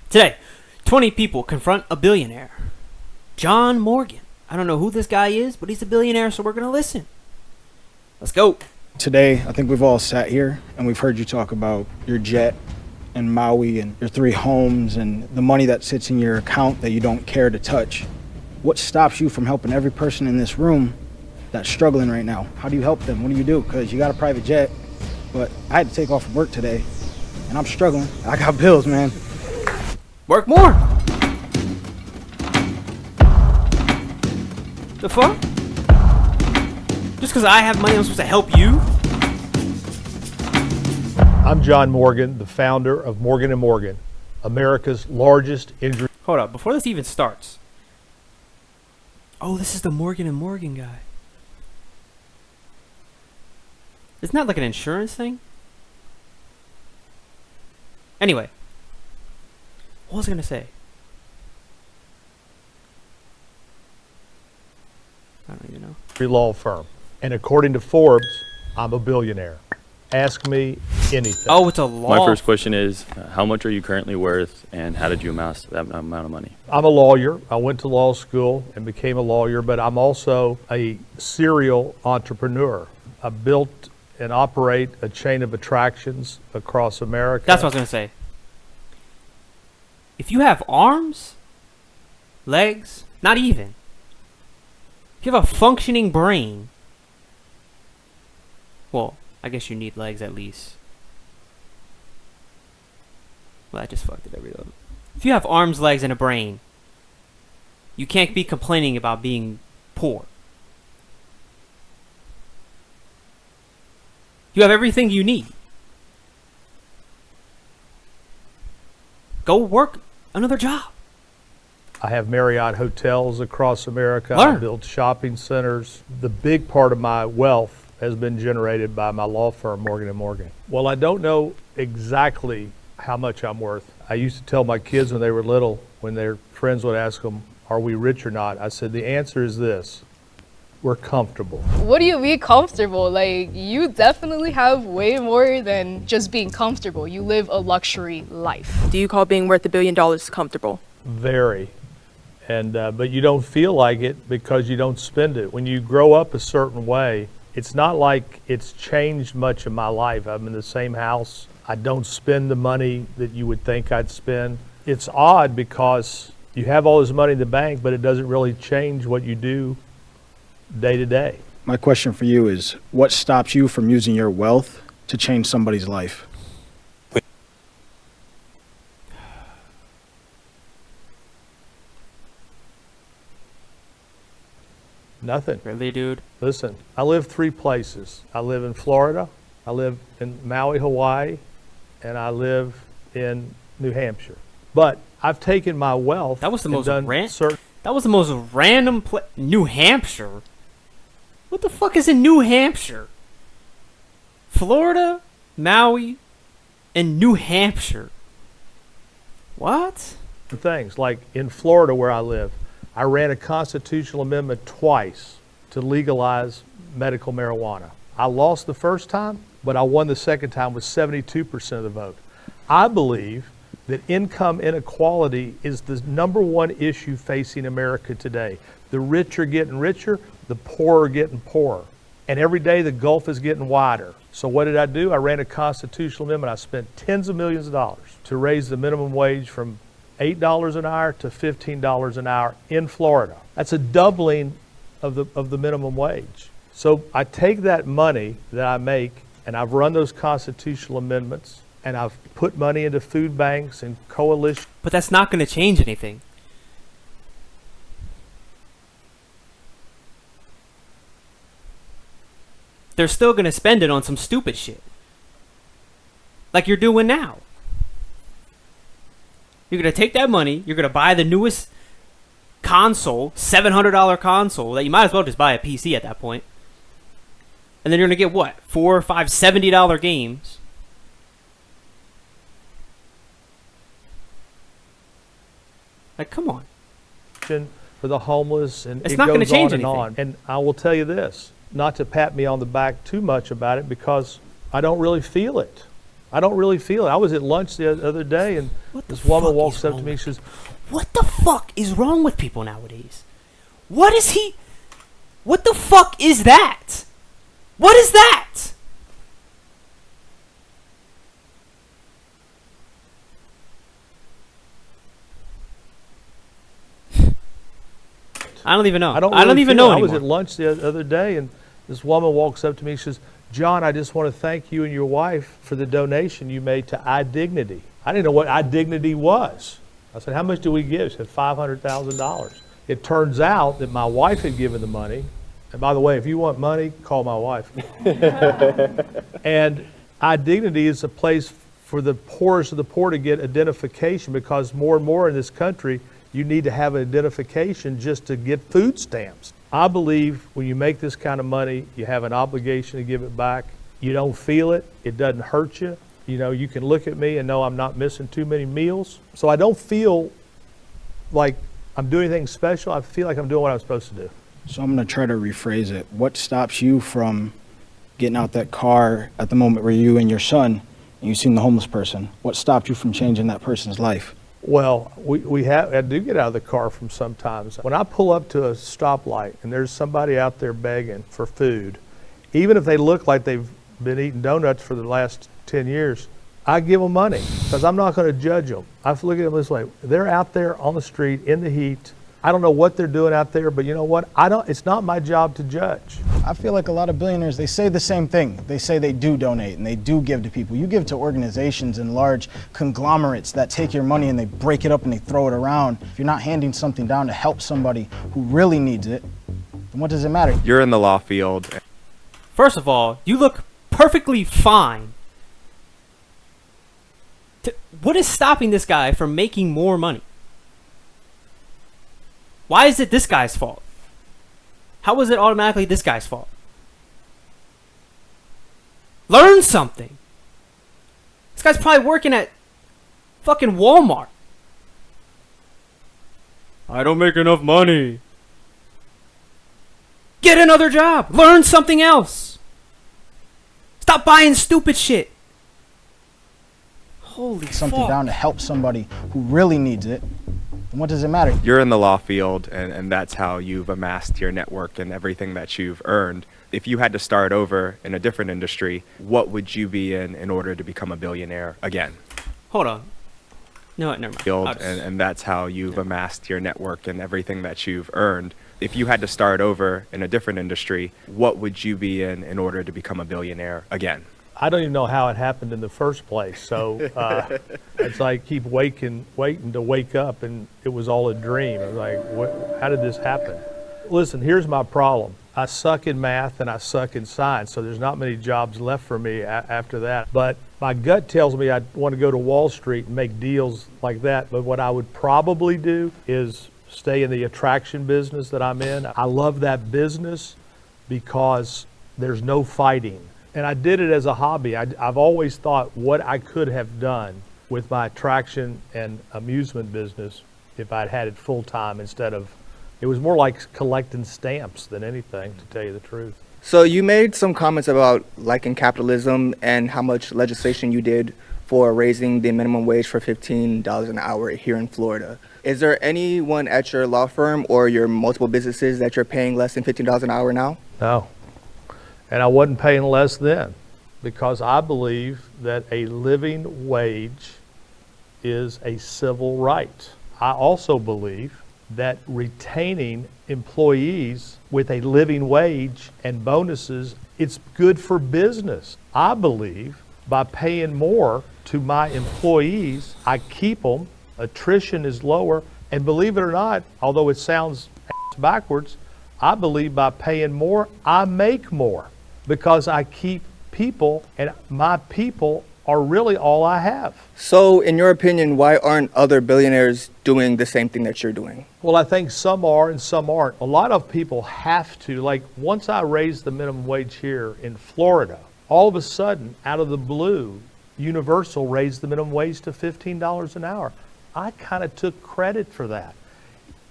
Today, 20 people confront a billionaire. John Morgan. I don't know who this guy is, but he's a billionaire, so we're going to listen. Let's go. Today, I think we've all sat here and we've heard you talk about your jet and Maui and your 3 homes and the money that sits in your account that you don't care to touch. What stops you from helping every person in this room that's struggling right now? How do you help them? What do you do? Because you got a private jet, but I had to take off from work today and I'm struggling. I got bills, man. Work more. The fuck? Just because I have money, I'm supposed to help you? I'm John Morgan, the founder of Morgan & Morgan, America's largest injury. Hold up, before this even starts. Oh, this is the Morgan & Morgan guy. Isn't that like an insurance thing? Anyway. What was I going to say? I don't even know. Law firm. And according to Forbes, I'm a billionaire. Ask me anything. Oh, it's a law. My first question is, how much are you currently worth, and how did you amass that amount of money? I'm a lawyer. I went to law school and became a lawyer, but I'm also a serial entrepreneur. I built and operate a chain of attractions across America. That's what I was going to say. If you have arms, legs, not even. If you have a functioning brain, well, I guess you need legs at least. Well, I just fucked it every time. If you have arms, legs, and a brain, you can't be complaining about being poor. You have everything you need. Go work another job. I have Marriott hotels across America. Learn. I built shopping centers. The big part of my wealth has been generated by my law firm, Morgan & Morgan. Well, I don't know exactly how much I'm worth. I used to tell my kids when they were little, when their friends would ask them, are we rich or not? I said, the answer is this: we're comfortable. What do you mean comfortable? Like, you definitely have way more than just being comfortable. You live a luxury life. Do you call being worth $1 billion comfortable? Very. And but you don't feel like it because you don't spend it. When you grow up a certain way, it's not like it's changed much in my life. I'm in the same house. I don't spend the money that you would think I'd spend. It's odd because you have all this money in the bank, but it doesn't really change what you do day to day. My question for you is, what stops you from using your wealth to change somebody's life? Nothing. Really, dude? Listen, I live 3 places. I live in Florida, I live in Maui, Hawaii, and I live in New Hampshire. But I've taken my wealth. That was the and most done That was the most random New Hampshire? What the fuck is in New Hampshire? Florida, Maui, and New Hampshire. What? things. Like in Florida where I live, I ran a constitutional amendment twice to legalize medical marijuana. I lost the first time, but I won the second time with 72% of the vote. I believe that income inequality is the #1 issue facing America today. The rich are getting richer, the poor are getting poorer. And every day the gulf is getting wider. So what did I do? I ran a constitutional amendment. I spent tens of millions of dollars to raise the minimum wage from $8 an hour to $15 an hour in Florida. That's a doubling of the minimum wage. So I take that money that I make, and I've run those constitutional amendments, and I've put money into food banks and coalitions. But that's not going to change anything. They're still going to spend it on some stupid shit. Like you're doing now. You're going to take that money, you're going to buy the newest console, $700 console, that you might as well just buy a PC at that point. And then you're going to get what? 4 or 5 $70 games. Like, come on. For the homeless, and it's it not going to goes change on and anything. on. And I will tell you this, not to pat me on the back too much about it, because I don't really feel it. I don't really feel it. I was at lunch the other day, and What the this woman fuck walks is up wrong to me. with She says, What the fuck is wrong with people nowadays? What is he? What the fuck is that? What is that? I don't even know. I don't even feel know it. I was anymore. at lunch the other day, and this woman walks up to me. She says, John, I just want to thank you and your wife for the donation you made to iDignity. I didn't know what iDignity was. I said, how much do we give? She said, $500,000. It turns out that my wife had given the money. And by the way, if you want money, call my wife. And iDignity is a place for the poorest of the poor to get identification, because more and more in this country, you need to have an identification just to get food stamps. I believe when you make this kind of money, you have an obligation to give it back. You don't feel it. It doesn't hurt you. You know, you can look at me and know I'm not missing too many meals. So I don't feel like I'm doing anything special. I feel like I'm doing what I'm supposed to do. So I'm going to try to rephrase it. What stops you from getting out that car at the moment where you and your son, and you seen the homeless person? What stopped you from changing that person's life? Well, I do get out of the car from sometimes. When I pull up to a stoplight and there's somebody out there begging for food, even if they look like they've been eating donuts for the last 10 years, I give them money, because I'm not going to judge them. I look at them this way. They're out there on the street in the heat. I don't know what they're doing out there, but you know what? It's not my job to judge. I feel like a lot of billionaires, they say the same thing. They say they do donate and they do give to people. You give to organizations and large conglomerates that take your money and they break it up and they throw it around. If you're not handing something down to help somebody who really needs it, then what does it matter? You're in the law field. First of all, you look perfectly fine. What is stopping this guy from making more money? Why is it this guy's fault? How was it automatically this guy's fault? Learn something. This guy's probably working at fucking Walmart. I don't make enough money. Get another job. Learn something else. Stop buying stupid shit. Holy Something fuck. down to help somebody who really needs it, then what does it matter? You're in the law field, and that's how you've amassed your network and everything that you've earned. If you had to start over in a different industry, what would you be in order to become a billionaire again? Hold on. No, never mind. Field, I'll just- and that's how you've amassed your network and everything that you've earned. If you had to start over in a different industry, what would you be in order to become a billionaire again? I don't even know how it happened in the first place. So it's like keep waiting to wake up, and it was all a dream. I was like, how did this happen? Listen, here's my problem. I suck in math and I suck in science, so there's not many jobs left for me after that. But my gut tells me I want to go to Wall Street and make deals like that. But what I would probably do is stay in the attraction business that I'm in. I love that business because there's no fighting. And I did it as a hobby. I've always thought what I could have done with my attraction and amusement business if I'd had it full time instead of, it was more like collecting stamps than anything, to tell you the truth. So you made some comments about liking capitalism and how much legislation you did for raising the minimum wage for $15 an hour here in Florida. Is there anyone at your law firm or your multiple businesses that you're paying less than $15 an hour now? No. And I wasn't paying less then, because I believe that a living wage is a civil right. I also believe that retaining employees with a living wage and bonuses, it's good for business. I believe by paying more to my employees, I keep them, attrition is lower, and believe it or not, although it sounds backwards, I believe by paying more, I make more, because I keep people, and my people are really all I have. So in your opinion, why aren't other billionaires doing the same thing that you're doing? Well, I think some are and some aren't. A lot of people have to, like once I raised the minimum wage here in Florida, all of a sudden, out of the blue, Universal raised the minimum wage to $15 an hour. I kind of took credit for that.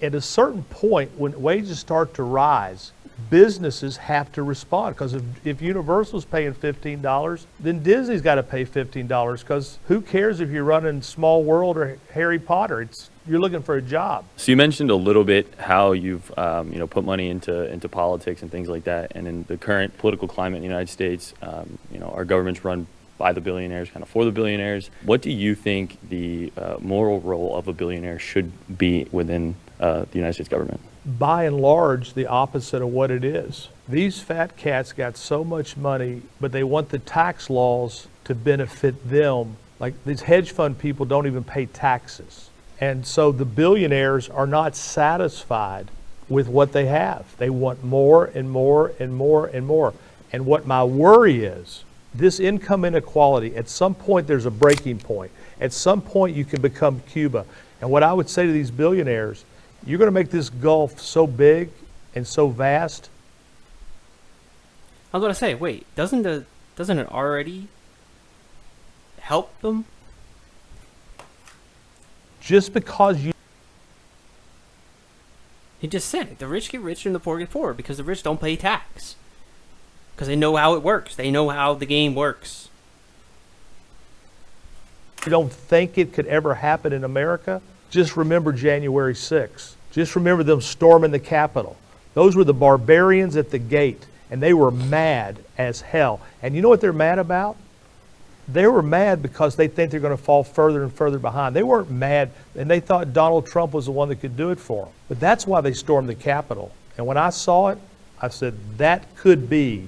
At a certain point, when wages start to rise, businesses have to respond, because if Universal's paying $15, then Disney's got to pay $15, because who cares if you're running Small World or Harry Potter? You're looking for a job. So you mentioned a little bit how you've put money into politics and things like that, and in the current political climate in the United States, our government's run by the billionaires, kind of for the billionaires. What do you think the moral role of a billionaire should be within the United States government? By and large, the opposite of what it is. These fat cats got so much money, but they want the tax laws to benefit them. Like, these hedge fund people don't even pay taxes. And so the billionaires are not satisfied with what they have. They want more and more and more and more. And what my worry is, this income inequality, at some point there's a breaking point. At some point you can become Cuba. And what I would say to these billionaires, you're going to make this gulf so big and so vast. I was going to say, wait, doesn't it already help them? Just because you... He just said it. The rich get richer and the poor get poorer because the rich don't pay tax. Because they know how it works. They know how the game works. You don't think it could ever happen in America? Just remember January 6th. Just remember them storming the Capitol. Those were the barbarians at the gate, and they were mad as hell. And you know what they're mad about? They were mad because they think they're going to fall further and further behind. They weren't mad, and they thought Donald Trump was the one that could do it for them. But that's why they stormed the Capitol. And when I saw it, I said, that could be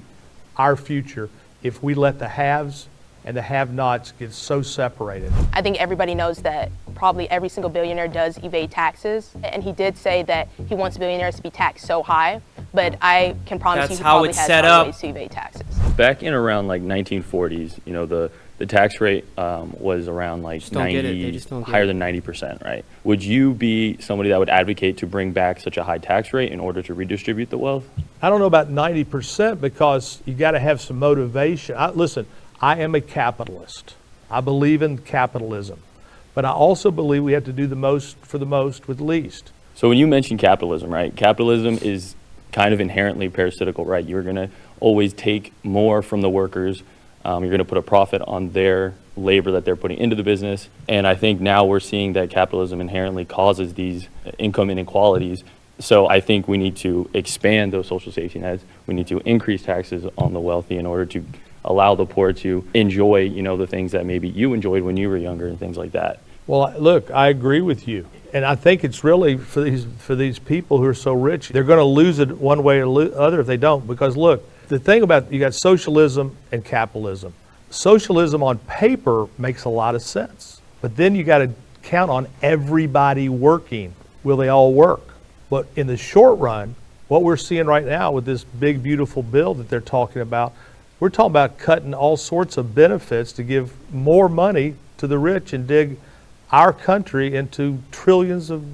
our future if we let the haves and the have-nots get so separated. I think everybody knows that probably every single billionaire does evade taxes, and he did say that he wants billionaires to be taxed so high, but I can promise That's he how probably it's has set other up. ways to evade taxes. Back in around like 1940s, the tax rate was around like Just don't get it. They 90, just don't get higher it. than 90%, right? Would you be somebody that would advocate to bring back such a high tax rate in order to redistribute the wealth? I don't know about 90% because you got to have some motivation. Listen, I am a capitalist. I believe in capitalism. But I also believe we have to do the most for the most with least. So when you mention capitalism, right? Capitalism is kind of inherently parasitical, right? You're going to always take more from the workers. You're going to put a profit on their labor that they're putting into the business. And I think now we're seeing that capitalism inherently causes these income inequalities. So I think we need to expand those social safety nets. We need to increase taxes on the wealthy in order to allow the poor to enjoy, the things that maybe you enjoyed when you were younger and things like that. Well, look, I agree with you. And I think it's really for these people who are so rich, they're going to lose it one way or the other if they don't. Because look, the thing about, you got socialism and capitalism. Socialism on paper makes a lot of sense. But then you got to count on everybody working. Will they all work? But in the short run, what we're seeing right now with this big, beautiful bill that they're talking about, we're talking about cutting all sorts of benefits to give more money to the rich and dig our country into trillions of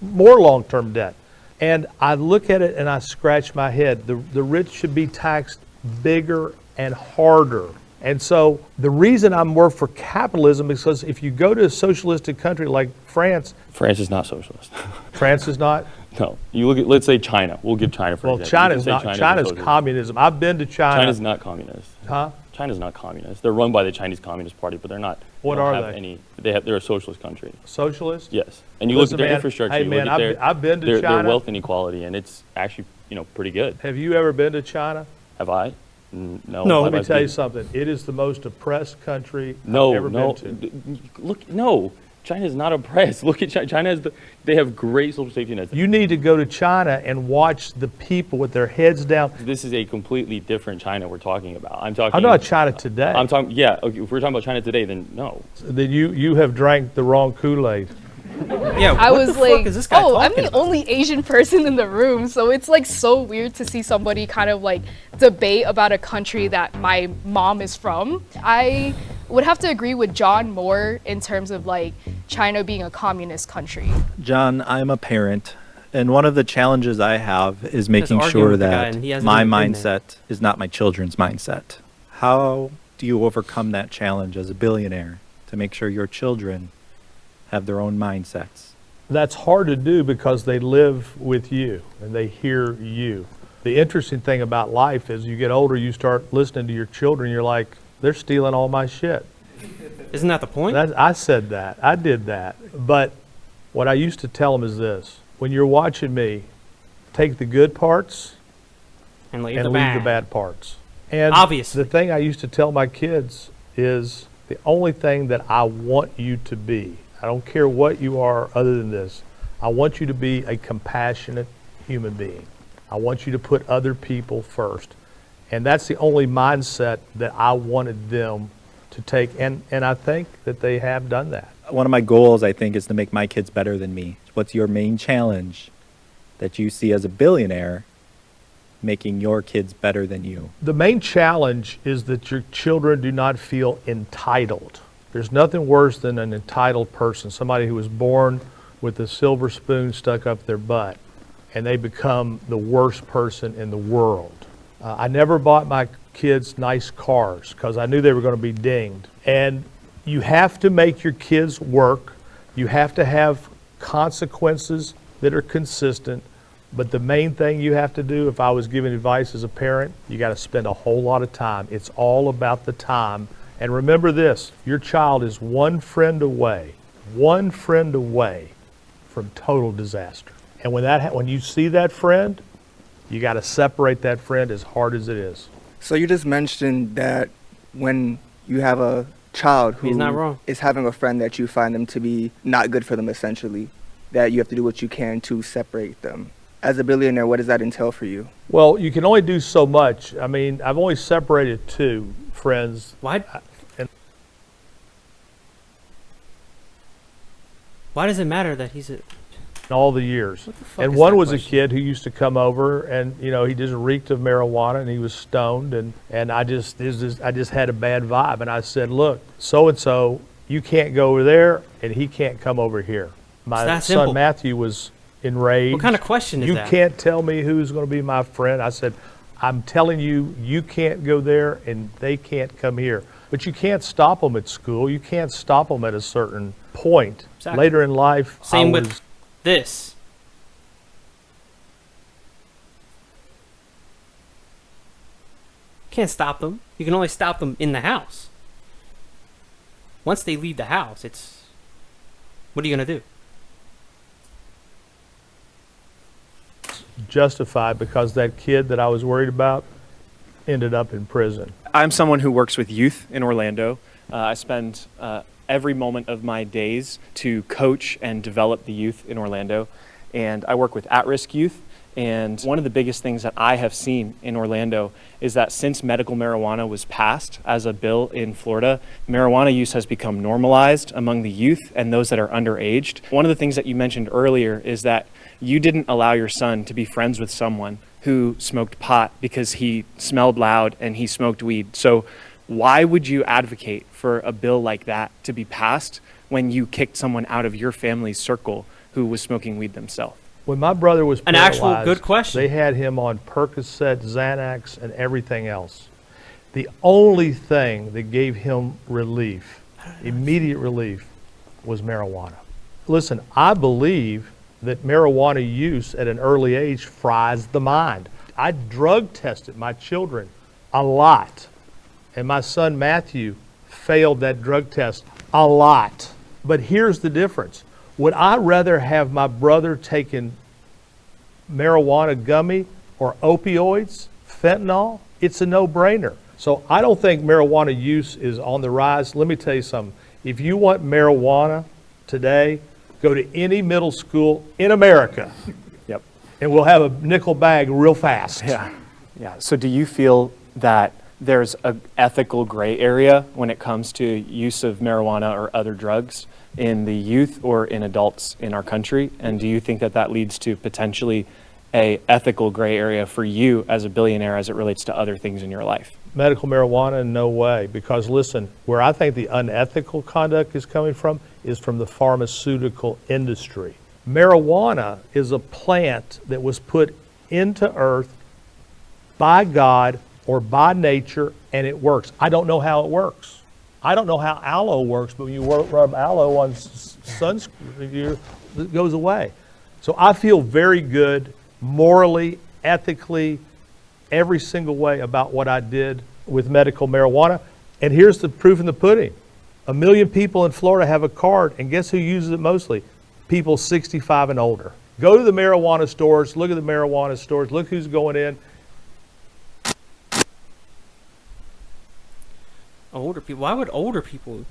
more long-term debt. And I look at it and I scratch my head. The rich should be taxed bigger and harder. And so the reason I'm more for capitalism is because if you go to a socialistic country like France. France is not socialist. France is not? No. You look at, let's say China. We'll give China for example. China's not. China's communism. I've been to China. China's not communist. Huh? China's not communist. They're run by the Chinese Communist Party, but they're not. What are they? They're a socialist country. Socialist? Yes. And you Listen, look at their man, infrastructure. hey, you man, look at I've been to their China. wealth inequality, and it's actually pretty good. Have you ever been to China? Have I? No. No. Let me tell you something. It is the most oppressed country I've ever been to. Look, no. China is not oppressed. Look at China. China they have great social safety nets. You need to go to China and watch the people with their heads down. This is a completely different China we're talking about. I'm talking about China today. I'm talking, yeah. Okay, if we're talking about China today, then no. Then you have drank the wrong Kool-Aid. Yeah, I what was the like, fuck is this guy oh, I'm talking the about? only Asian person in the room, so it's like so weird to see somebody kind of like debate about a country that my mom is from. I would have to agree with John more in terms of like China being a communist country. John, I'm a parent, and one of the challenges I have is making arguing sure with the guy, that and he hasn't my even been there. mindset is not my children's mindset. How do you overcome that challenge as a billionaire to make sure your children have their own mindsets? That's hard to do because they live with you and they hear you. The interesting thing about life is you get older, you start listening to your children, you're like, they're stealing all my shit. Isn't that the point? I said that. I did that. But what I used to tell them is this. When you're watching me, take the good parts and leave and the leave bad. the bad parts. And Obviously. the thing I used to tell my kids is the only thing that I want you to be, I don't care what you are other than this, I want you to be a compassionate human being. I want you to put other people first. And that's the only mindset that I wanted them to take. And I think that they have done that. One of my goals, I think, is to make my kids better than me. What's your main challenge that you see as a billionaire making your kids better than you? The main challenge is that your children do not feel entitled. There's nothing worse than an entitled person, somebody who was born with a silver spoon stuck up their butt, and they become the worst person in the world. I never bought my kids nice cars because I knew they were going to be dinged. And you have to make your kids work. You have to have consequences that are consistent. But the main thing you have to do, if I was giving advice as a parent, you got to spend a whole lot of time. It's all about the time. And remember this, your child is one friend away from total disaster. And when you see that friend, you got to separate that friend as hard as it is. So you just mentioned that when you have a child He's not who wrong. is having a friend that you find them to be not good for them, essentially, that you have to do what you can to separate them. As a billionaire, what does that entail for you? Well, you can only do so much. I mean, I've only separated 2 friends. Why does it matter that he's a... In all the years. What the fuck And is one that was question? a kid who used to come over and, he just reeked of marijuana and he was stoned and I just had a bad vibe. And I said, look, so-and-so, you can't go over there and he can't come over here. My that son simple. Matthew was enraged. What kind of question is You that? can't tell me who's going to be my friend. I said, I'm telling you, you can't go there and they can't come here. But you can't stop them at school. You can't stop them at a certain point. Exactly. Later in life, Same I with was this. Can't stop them. You can only stop them in the house. Once they leave the house, it's... What are you going to do? justified because that kid that I was worried about ended up in prison. I'm someone who works with youth in Orlando. I spend every moment of my days to coach and develop the youth in Orlando. And I work with at-risk youth. And one of the biggest things that I have seen in Orlando is that since medical marijuana was passed as a bill in Florida, marijuana use has become normalized among the youth and those that are underaged. One of the things that you mentioned earlier is that you didn't allow your son to be friends with someone who smoked pot because he smelled loud and he smoked weed. So why would you advocate for a bill like that to be passed when you kicked someone out of your family's circle who was smoking weed themselves? When my brother was An actual paralyzed, good question. they had him on Percocet, Xanax, and everything else. The only thing that gave him relief, immediate relief, was marijuana. Listen, I believe that marijuana use at an early age fries the mind. I drug tested my children a lot, and my son Matthew failed that drug test a lot. But here's the difference. Would I rather have my brother taking marijuana gummy or opioids, fentanyl? It's a no-brainer. So I don't think marijuana use is on the rise. Let me tell you something. If you want marijuana today, go to any middle school in America. Yep. And we'll have a nickel bag real fast. Yeah. So do you feel that there's an ethical gray area when it comes to use of marijuana or other drugs in the youth or in adults in our country? And do you think that that leads to potentially a ethical gray area for you as a billionaire as it relates to other things in your life? Medical marijuana, no way. Because listen, where I think the unethical conduct is coming from is from the pharmaceutical industry. Marijuana is a plant that was put into earth by God or by nature, and it works. I don't know how it works. I don't know how aloe works, but when you rub aloe on sunscreen, it goes away. So I feel very good morally ethically, every single way about what I did with medical marijuana. And here's the proof in the pudding. 1 million people in Florida have a card, and guess who uses it mostly? People 65 and older. Go to the marijuana stores, look at the marijuana stores, look who's going in. Older people? Why would older people?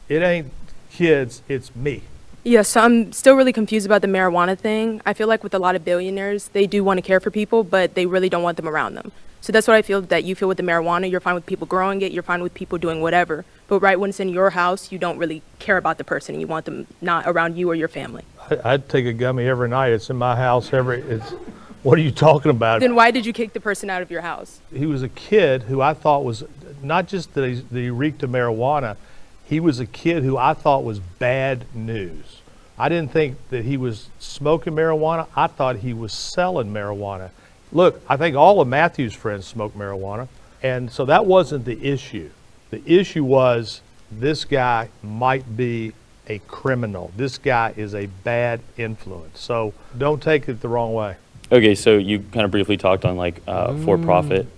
It ain't kids, it's me. Yeah, so I'm still really confused about the marijuana thing. I feel like with a lot of billionaires, they do want to care for people, but they really don't want them around them. So that's what I feel that you feel with the marijuana. You're fine with people growing it, you're fine with people doing whatever. But right when it's in your house, you don't really care about the person. You want them not around you or your family. I'd take a gummy every night. It's in my house what are you talking about? Then why did you kick the person out of your house? He was a kid who I thought was, not just that he reeked of marijuana, he was a kid who I thought was bad news. I didn't think that he was smoking marijuana. I thought he was selling marijuana. Look, I think all of Matthew's friends smoke marijuana, and so that wasn't the issue. The issue was this guy might be a criminal. This guy is a bad influence. So don't take it the wrong way. Okay, so you kind of briefly talked on like for-profit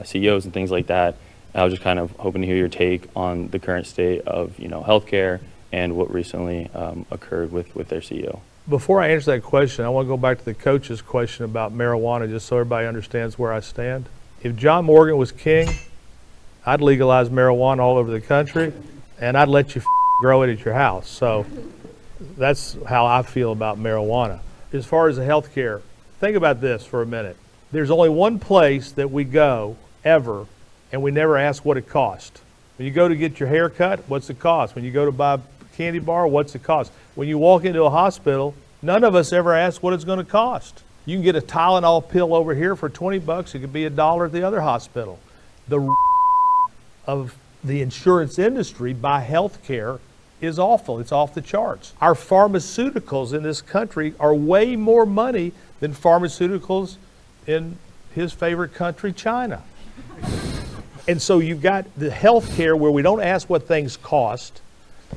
CEOs and things like that. I was just kind of hoping to hear your take on the current state of healthcare and what recently occurred with their CEO. Before I answer that question, I want to go back to the coach's question about marijuana, just so everybody understands where I stand. If John Morgan was king, I'd legalize marijuana all over the country, and I'd let you grow it at your house. So that's how I feel about marijuana. As far as the health care, think about this for a minute. There's only one place that we go ever, and we never ask what it cost. When you go to get your hair cut, what's the cost? When you go to buy a candy bar, what's the cost? When you walk into a hospital, none of us ever ask what it's going to cost. You can get a Tylenol pill over here for $20. It could be $1 at the other hospital. The of the insurance industry by health care is awful. It's off the charts. Our pharmaceuticals in this country are way more money than pharmaceuticals in his favorite country, China. And so you've got the health care where we don't ask what things cost,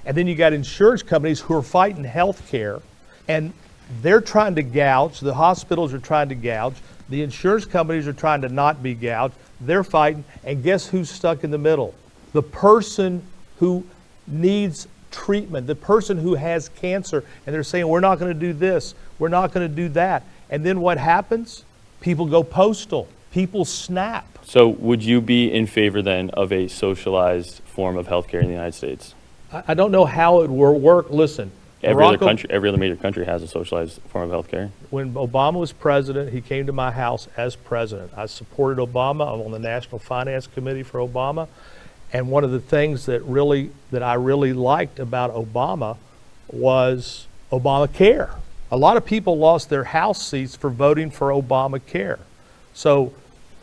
and then you got insurance companies who are fighting health care, and they're trying to gouge, the hospitals are trying to gouge, the insurance companies are trying to not be gouged, they're fighting, and guess who's stuck in the middle? The person who needs treatment, the person who has cancer, and they're saying, we're not going to do this, we're not going to do that. And then what happens? People go postal. People snap. So would you be in favor then of a socialized form of healthcare in the United States? I don't know how it will work. Listen, Every other major country has a socialized form of healthcare. When Obama was president, he came to my house as president. I supported Obama. I'm on the National Finance Committee for Obama. And one of the things that I really liked about Obama was Obamacare. A lot of people lost their House seats for voting for Obamacare. So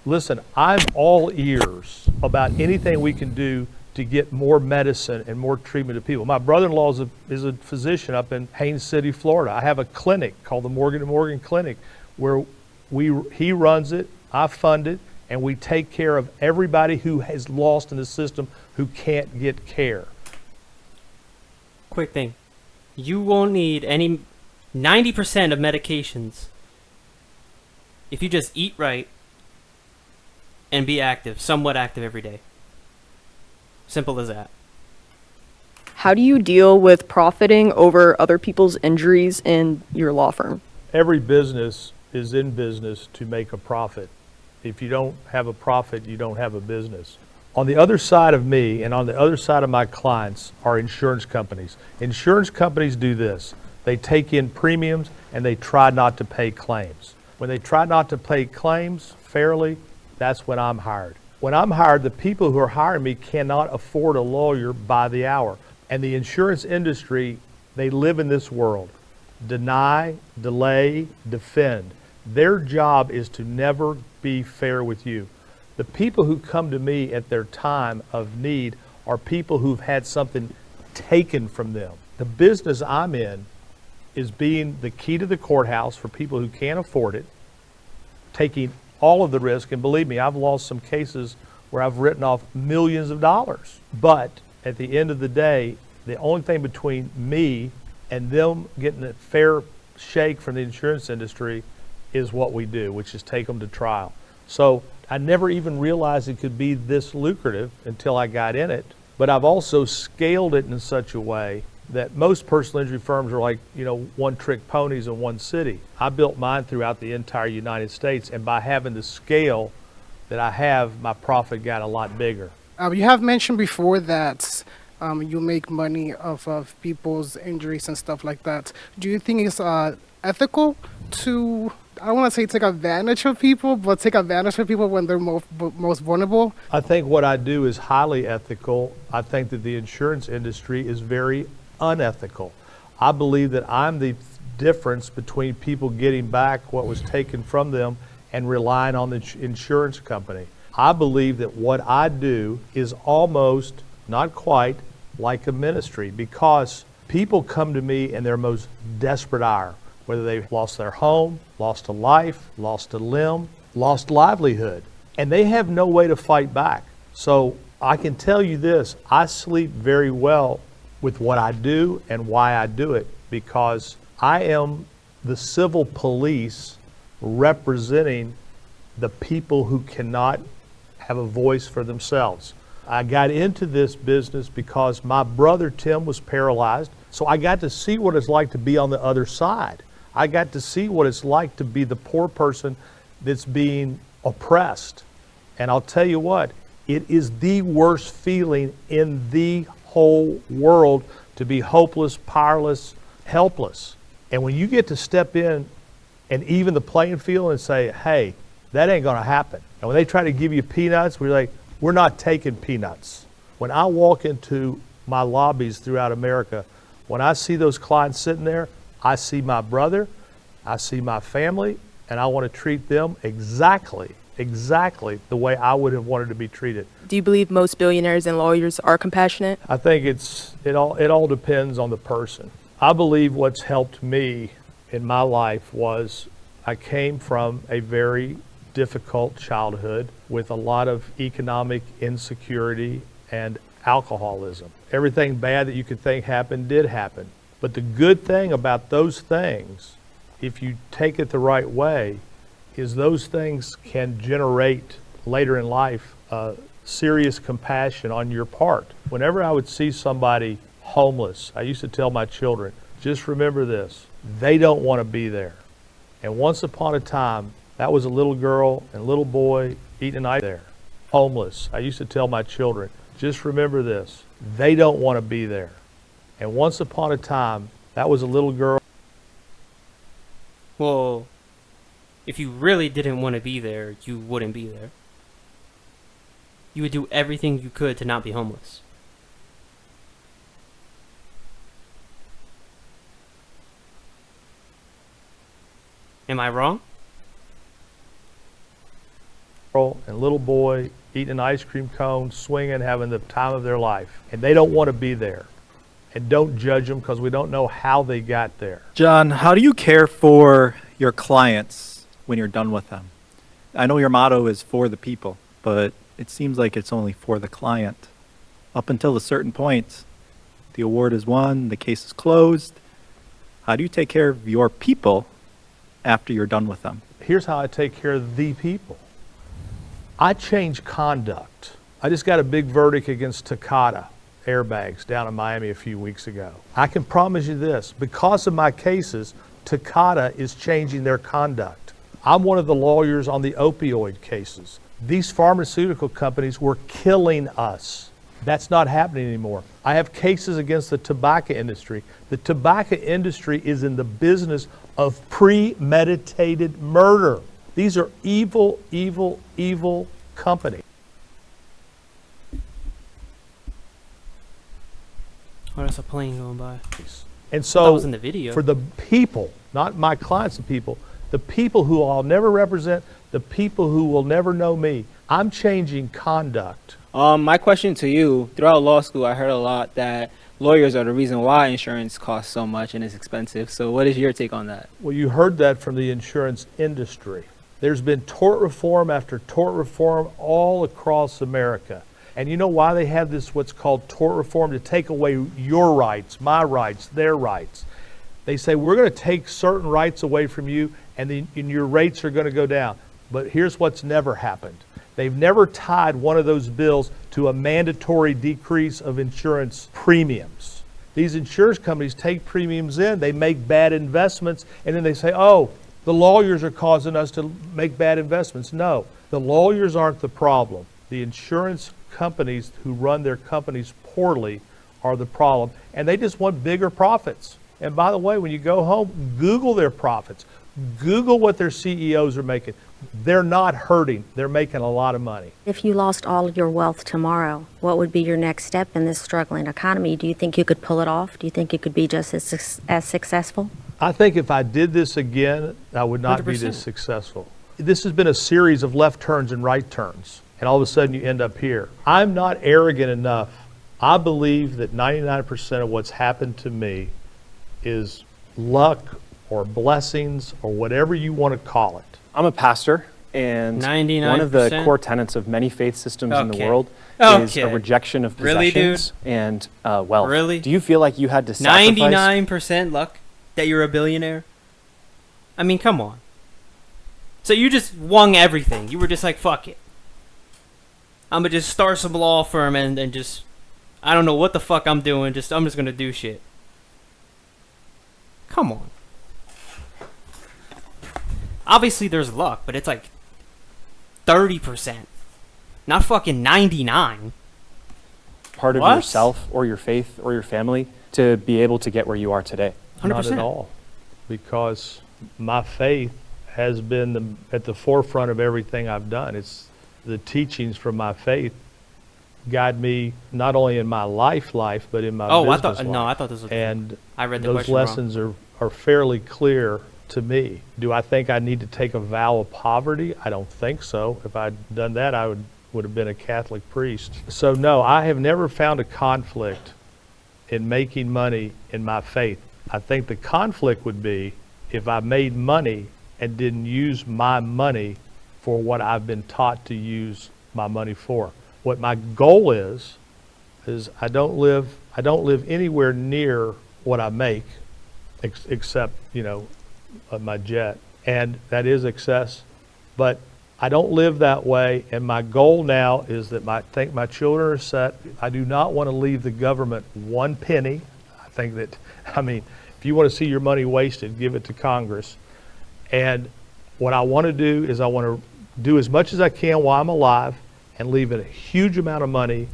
listen, I'm all ears about anything we can do to get more medicine and more treatment to people. My brother-in-law is a physician up in Haines City, Florida. I have a clinic called the Morgan & Morgan Clinic where he runs it, I fund it, and we take care of everybody who has lost in the system who can't get care. Quick thing. You won't need any 90% of medications if you just eat right and be active, somewhat active every day. Simple as that. How do you deal with profiting over other people's injuries in your law firm? Every business is in business to make a profit. If you don't have a profit, you don't have a business. On the other side of me and on the other side of my clients are insurance companies. Insurance companies do this. They take in premiums and they try not to pay claims. When they try not to pay claims fairly, that's when I'm hired. When I'm hired, the people who are hiring me cannot afford a lawyer by the hour. And the insurance industry, they live in this world. Deny, delay, defend. Their job is to never be fair with you. The people who come to me at their time of need are people who've had something taken from them. The business I'm in is being the key to the courthouse for people who can't afford it, taking all of the risk, and believe me, I've lost some cases where I've written off millions of dollars. But at the end of the day, the only thing between me and them getting a fair shake from the insurance industry is what we do, which is take them to trial. So I never even realized it could be this lucrative until I got in it. But I've also scaled it in such a way that most personal injury firms are like, one-trick ponies in one city. I built mine throughout the entire United States, and by having the scale that I have, my profit got a lot bigger. You have mentioned before that you make money off of people's injuries and stuff like that. Do you think it's ethical to, I don't want to say take advantage of people, but take advantage of people when they're most vulnerable? I think what I do is highly ethical. I think that the insurance industry is very unethical. I believe that I'm the difference between people getting back what was taken from them and relying on the insurance company. I believe that what I do is almost, not quite, like a ministry, because people come to me in their most desperate hour, whether they've lost their home, lost a life, lost a limb, lost livelihood, and they have no way to fight back. So I can tell you this, I sleep very well with what I do and why I do it, because I am the civil police representing the people who cannot have a voice for themselves. I got into this business because my brother Tim was paralyzed, so I got to see what it's like to be on the other side. I got to see what it's like to be the poor person that's being oppressed. And I'll tell you what, it is the worst feeling in the whole world to be hopeless, powerless, helpless. And when you get to step in and even the playing field and say, hey, that ain't gonna happen. And when they try to give you peanuts, we're like, we're not taking peanuts. When I walk into my lobbies throughout America, when I see those clients sitting there, I see my brother, I see my family, and I want to treat them exactly the way I would have wanted to be treated. Do you believe most billionaires and lawyers are compassionate? I think it all depends on the person. I believe what's helped me in my life was I came from a very difficult childhood with a lot of economic insecurity and alcoholism. Everything bad that you could think happened did happen. But the good thing about those things, if you take it the right way, is those things can generate later in life serious compassion on your part. Whenever I would see somebody homeless, I used to tell my children, just remember this, they don't want to be there. And once upon a time, that was a little girl and little boy eating an ice there, homeless. I used to tell my children, just remember this, they don't want to be there. And once upon a time, that was a little girl. Well, if you really didn't want to be there, you wouldn't be there. You would do everything you could to not be homeless. Am I wrong? And little boy eating an ice cream cone, swinging, having the time of their life. And they don't want to be there. And don't judge them because we don't know how they got there. John, how do you care for your clients when you're done with them? I know your motto is for the people, but it seems like it's only for the client. Up until a certain point, the award is won, the case is closed. How do you take care of your people after you're done with them? Here's how I take care of the people. I change conduct. I just got a big verdict against Takata airbags down in Miami a few weeks ago. I can promise you this, because of my cases, Takata is changing their conduct. I'm one of the lawyers on the opioid cases. These pharmaceutical companies were killing us. That's not happening anymore. I have cases against the tobacco industry. The tobacco industry is in the business of premeditated murder. These are evil, evil, evil companies. Oh, that's a plane going by. And That so was in the video. for the people, not my clients and people, the people who I'll never represent, the people who will never know me, I'm changing conduct. My question to you, throughout law school, I heard a lot that lawyers are the reason why insurance costs so much and is expensive. So what is your take on that? Well, you heard that from the insurance industry. There's been tort reform after tort reform all across America. And you know why they have this, what's called tort reform? To take away your rights, my rights, their rights. They say, we're going to take certain rights away from you, and your rates are going to go down. But here's what's never happened. They've never tied one of those bills to a mandatory decrease of insurance premiums. These insurance companies take premiums in, they make bad investments, and then they say, oh, the lawyers are causing us to make bad investments. No, the lawyers aren't the problem. The insurance companies who run their companies poorly are the problem, and they just want bigger profits. And by the way, when you go home, Google their profits. Google what their CEOs are making. They're not hurting. They're making a lot of money. If you lost all of your wealth tomorrow, what would be your next step in this struggling economy? Do you think you could pull it off? Do you think you could be just as successful? I think if I did this again, I would not 100%. be this successful. This has been a series of left turns and right turns, and all of a sudden you end up here. I'm not arrogant enough. I believe that 99% of what's happened to me is luck or blessings or whatever you want to call it. I'm a pastor, and 99%? one of the core tenets of many faith systems in the Okay. world is a Okay. rejection of Really, possessions and wealth. Really? Do you feel like you had to sacrifice? 99% luck that you're a billionaire? I mean, come on. So you just wung everything. You were just like, fuck it. I'm gonna just start some law firm and just, I don't know what the fuck I'm doing. I'm just gonna do shit. Come on. Obviously there's luck, but it's like 30%. Not fucking 99. Part of What? yourself or your faith or your family to be able to get where you are today? 100%. Not at all, because my faith has been at the forefront of everything I've done. It's the teachings from my faith guide me not only in my life, but in my business life. I thought this was. And I read the those question wrong. lessons are fairly clear to me. Do I think I need to take a vow of poverty? I don't think so. If I'd done that, I would have been a Catholic priest. So no, I have never found a conflict in making money in my faith. I think the conflict would be if I made money and didn't use my money for what I've been taught to use my money for. What my goal is I don't live anywhere near what I make, except, my jet, and that is excess. But I don't live that way, and my goal now is that I think my children are set. I do not want to leave the government one penny. I think that, if you want to see your money wasted, give it to Congress. And what I want to do is I want to do as much as I can while I'm alive and leave a huge amount of money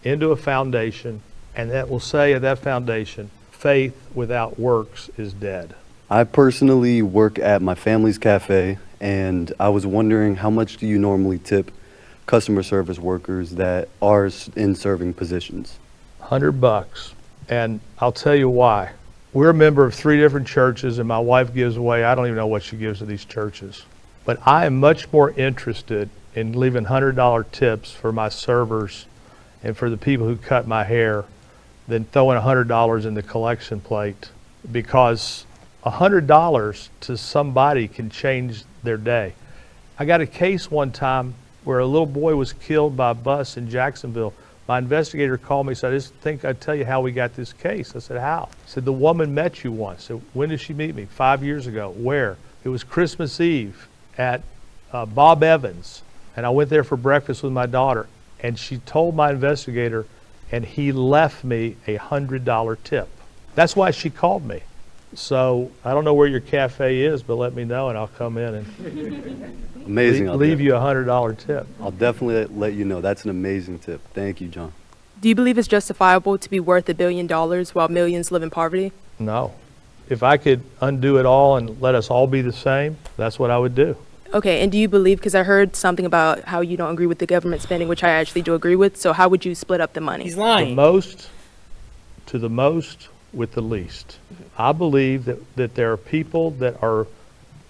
into a foundation, and that will say at that foundation, faith without works is dead. I personally work at my family's cafe, and I was wondering, how much do you normally tip customer service workers that are in serving positions? $100. And I'll tell you why. We're a member of 3 different churches, and my wife gives away, I don't even know what she gives to these churches. But I am much more interested in leaving $100 tips for my servers and for the people who cut my hair than throwing $100 in the collection plate, because $100 to somebody can change their day. I got a case one time where a little boy was killed by a bus in Jacksonville. My investigator called me and said, I just think I'd tell you how we got this case. I said, how? He said, the woman met you once. I said, when did she meet me? 5 years ago. Where? It was Christmas Eve at Bob Evans. And I went there for breakfast with my daughter. And she told my investigator, and he left me a $100 tip. That's why she called me. So I don't know where your cafe is, but let me know and I'll come in and Amazing. leave you a $100 tip. I'll definitely let you know. That's an amazing tip. Thank you, John. Do you believe it's justifiable to be worth $1 billion while millions live in poverty? No. If I could undo it all and let us all be the same, that's what I would do. Okay, and do you believe, because I heard something about how you don't agree with the government spending, which I actually do agree with, so how would you split up the money? He's lying. The most to the most with the least. I believe that there are people that are,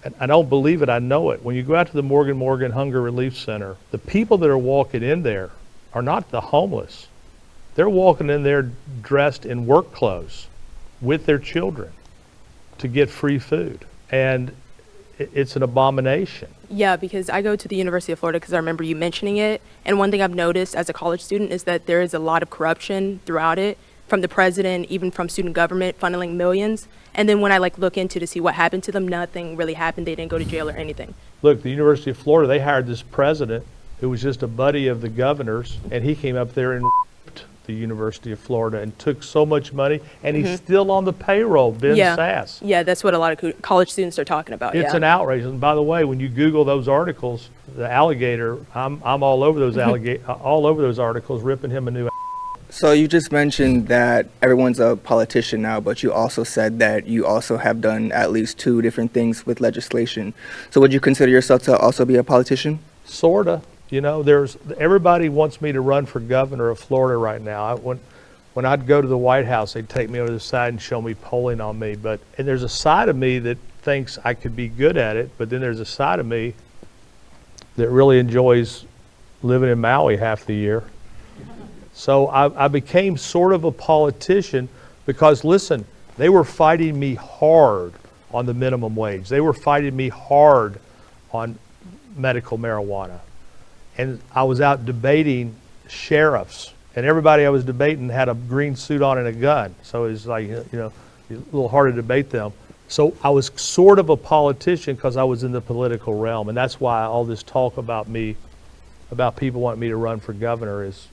and I don't believe it, I know it. When you go out to the Morgan Hunger Relief Center, the people that are walking in there are not the homeless. They're walking in there dressed in work clothes with their children to get free food. And it's an abomination. Yeah, because I go to the University of Florida because I remember you mentioning it. And one thing I've noticed as a college student is that there is a lot of corruption throughout it. from the president, even from student government funneling millions. And then when I look into to see what happened to them, nothing really happened. They didn't go to jail or anything. Look, the University of Florida, they hired this president who was just a buddy of the governor's, and he came up there and the University of Florida and took so much money, and he's still on the payroll, Ben Sass. Yeah, that's what a lot of college students are talking about. It's an outrage. And by the way, when you Google those articles, the alligator, I'm all over those all over those articles, ripping him a new. So you just mentioned that everyone's a politician now, but you also said that you also have done at least 2 different things with legislation. So would you consider yourself to also be a politician? Sorta. You know, everybody wants me to run for governor of Florida right now. When I'd go to the White House, they'd take me over to the side and show me polling on me. And there's a side of me that thinks I could be good at it, but then there's a side of me that really enjoys living in Maui half the year. So I became sort of a politician because, listen, they were fighting me hard on the minimum wage. They were fighting me hard on medical marijuana. And I was out debating sheriffs, and everybody I was debating had a green suit on and a gun. So it's like, you know, a little hard to debate them. So I was sort of a politician because I was in the political realm, and that's why all this talk about me, about people wanting me to run for governor is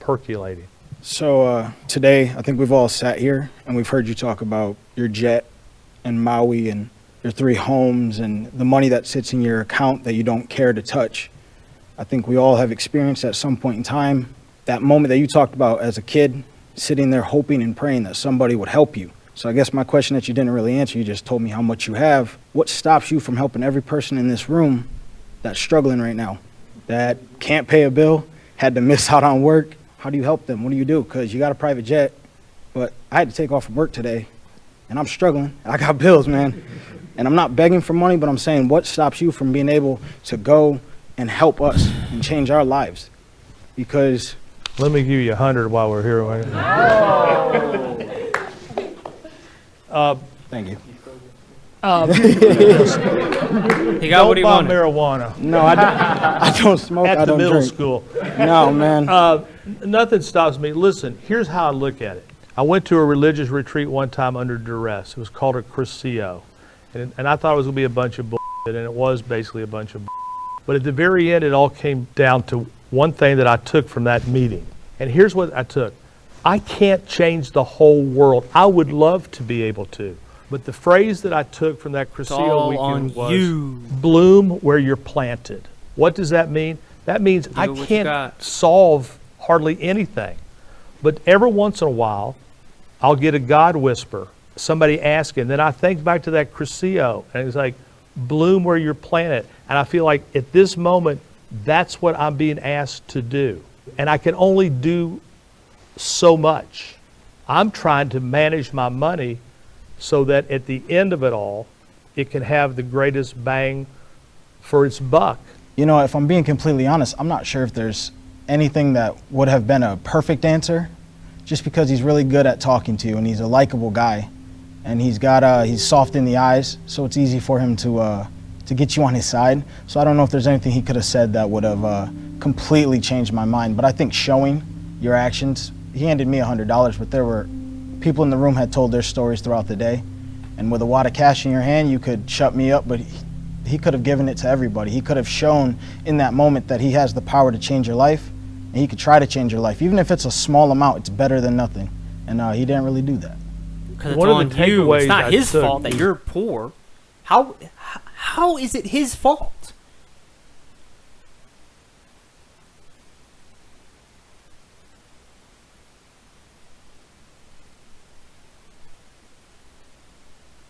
percolating. So today, I think we've all sat here and we've heard you talk about your jet and Maui and your 3 homes and the money that sits in your account that you don't care to touch. I think we all have experienced at some point in time that moment that you talked about as a kid, sitting there hoping and praying that somebody would help you. So I guess my question that you didn't really answer, you just told me how much you have. What stops you from helping every person in this room that's struggling right now, that can't pay a bill, had to miss out on work? How do you help them? What do you do? Because you got a private jet, but I had to take off from work today, and I'm struggling. I got bills, man. And I'm not begging for money, but I'm saying, what stops you from being able to go and help us and change our lives? Because let me give you 100 while we're here. Thank you. He got what he wanted. Marijuana. No, I don't smoke. At I the don't middle drink. school. No, man. Nothing stops me. Listen, here's how I look at it. I went to a religious retreat one time under duress. It was called a Crescio. And I thought it was going to be a bunch of bullshit, and it was basically a bunch of bullshit. But at the very end, it all came down to one thing that I took from that meeting. And here's what I took. I can't change the whole world. I would love to be able to. But the phrase that I took from that Crescio weekend was, bloom where you're planted. What does that mean? That means I can't solve hardly anything. But every once in a while, I'll get a God whisper, somebody asking. Then I think back to that Crescio, and it's like, bloom where you're planted. And I feel like at this moment, that's what I'm being asked to do. And I can only do so much. I'm trying to manage my money so that at the end of it all, it can have the greatest bang for its buck. You know, if I'm being completely honest, I'm not sure if there's anything that would have been a perfect answer, just because he's really good at talking to you and he's a likable guy. And he's soft in the eyes, so it's easy for him to get you on his side. So I don't know if there's anything he could have said that would have completely changed my mind. But I think showing your actions, he handed me $100, but there were people in the room had told their stories throughout the day. And with a wad of cash in your hand, you could shut me up, but he could have given it to everybody. He could have shown in that moment that he has the power to change your life, and he could try to change your life. Even if it's a small amount, it's better than nothing. And he didn't really do that. Because it's on you. It's not his fault that you're poor. How is it his fault?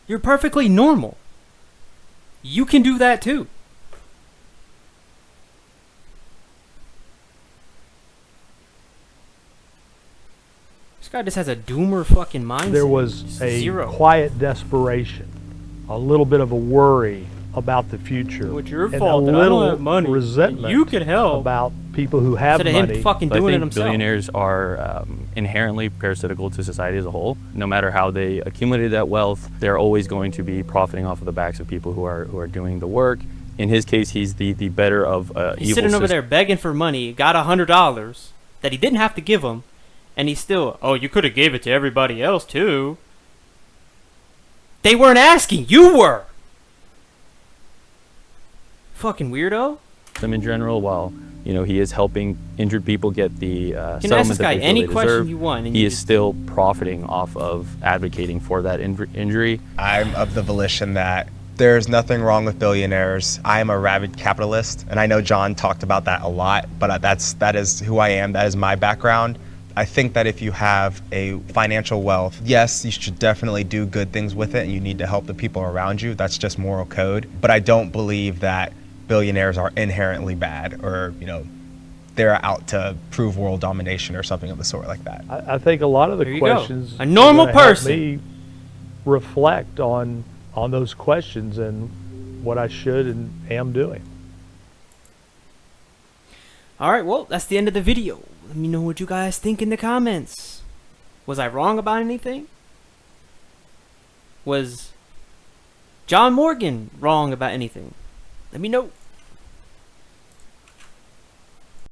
You're perfectly normal. You can do that too. This guy just has a doomer fucking mindset. There was a quiet desperation, a little bit of a worry about the future. It's your and fault a that little I don't have money. resentment You could help about people who have instead of money. him fucking But doing I it think himself. billionaires are inherently parasitical to society as a whole. No matter how they accumulated that wealth, they're always going to be profiting off of the backs of people who are doing the work. In his case, he's the better of He's evil sitting over system. there begging for money, got $100 that he didn't have to give him, And he's still, oh, you could have gave it to everybody else too. They weren't asking, you were. Fucking weirdo. Them in general, while he is helping injured people get the You can ask settlement this that guy they feel any they question deserve, you want, and he you is still profiting off of advocating for that injury. I'm of the volition that there's nothing wrong with billionaires. I am a rabid capitalist, and I know John talked about that a lot, but that is who I am. That is my background. I think that if you have a financial wealth, yes, you should definitely do good things with it, and you need to help the people around you. That's just moral code. But I don't believe that billionaires are inherently bad, or they're out to prove world domination or something of the sort like that. I think a lot of the There you go. questions A normal are gonna help person. me reflect on those questions and what I should and am doing. Alright, well, that's the end of the video. Let me know what you guys think in the comments. Was I wrong about anything? Was John Morgan wrong about anything? Let me know.